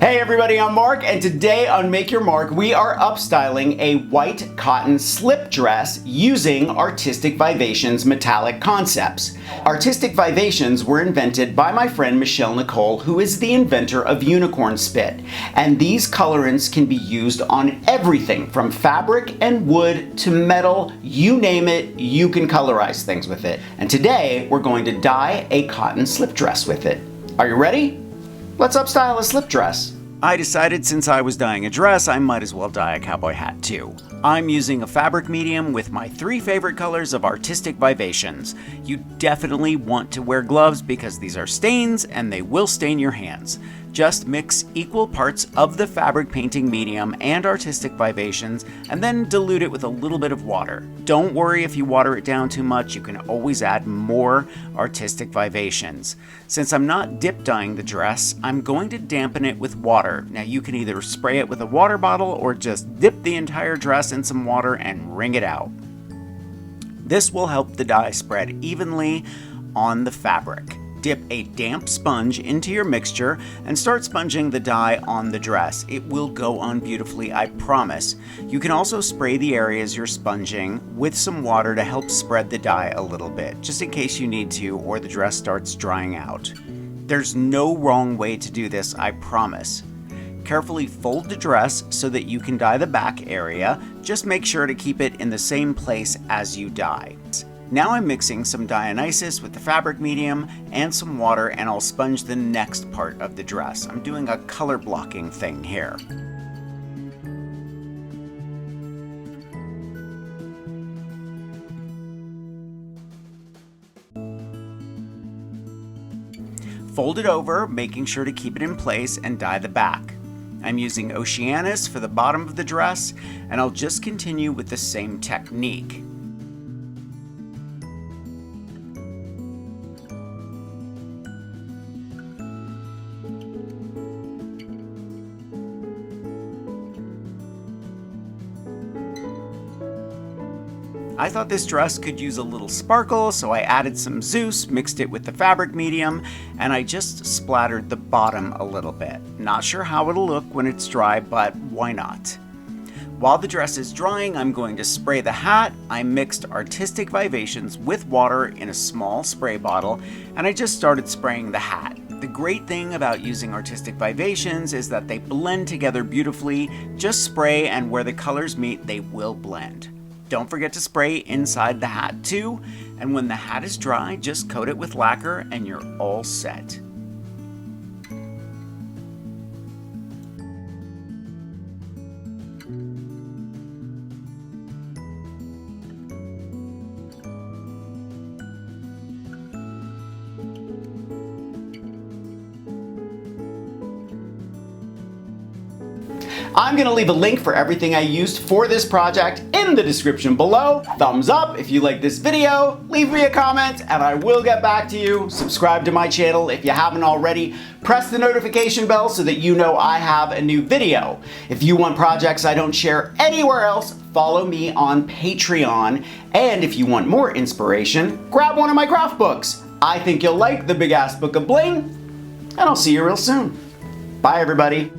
Hey everybody, I'm Mark, and today on Make Your Mark, we are upstyling a white cotton slip dress using Artistic Vivations metallic concepts. Artistic Vivations were invented by my friend Michelle Nicole, who is the inventor of unicorn spit. And these colorants can be used on everything from fabric and wood to metal, you name it, you can colorize things with it. And today, we're going to dye a cotton slip dress with it. Are you ready? Let's upstyle a slip dress. I decided since I was dyeing a dress, I might as well dye a cowboy hat too. I'm using a fabric medium with my 3 favorite colors of Artistic Vivations. You definitely want to wear gloves because these are stains and they will stain your hands. Just mix equal parts of the fabric painting medium and Artistic Vivations and then dilute it with a little bit of water. Don't worry if you water it down too much, you can always add more Artistic Vivations. Since I'm not dip dyeing the dress, I'm going to dampen it with water. Now you can either spray it with a water bottle or just dip the entire dress in some water and wring it out. This will help the dye spread evenly on the fabric. Dip a damp sponge into your mixture and start sponging the dye on the dress. It will go on beautifully, I promise. You can also spray the areas you're sponging with some water to help spread the dye a little bit, just in case you need to or the dress starts drying out. There's no wrong way to do this, I promise. Carefully fold the dress so that you can dye the back area. Just make sure to keep it in the same place as you dye. Now I'm mixing some Dionysus with the fabric medium and some water, and I'll sponge the next part of the dress. I'm doing a color blocking thing here. Fold it over, making sure to keep it in place, and dye the back. I'm using Oceanus for the bottom of the dress, and I'll just continue with the same technique. I thought this dress could use a little sparkle, so I added some Zeus, mixed it with the fabric medium, and I just splattered the bottom a little bit. Not sure how it'll look when it's dry, but why not? While the dress is drying, I'm going to spray the hat. I mixed Artistic Vivations with water in a small spray bottle, and I just started spraying the hat. The great thing about using Artistic Vivations is that they blend together beautifully. Just spray, and where the colors meet, they will blend. Don't forget to spray inside the hat too, and when the hat is dry, just coat it with lacquer and you're all set. I'm going to leave a link for everything I used for this project in the description below. Thumbs up if you like this video, leave me a comment, and I will get back to you. Subscribe to my channel if you haven't already. Press the notification bell so that you know I have a new video. If you want projects I don't share anywhere else, follow me on Patreon. And if you want more inspiration, grab one of my craft books. I think you'll like the Big Ass Book of Bling, and I'll see you real soon. Bye everybody.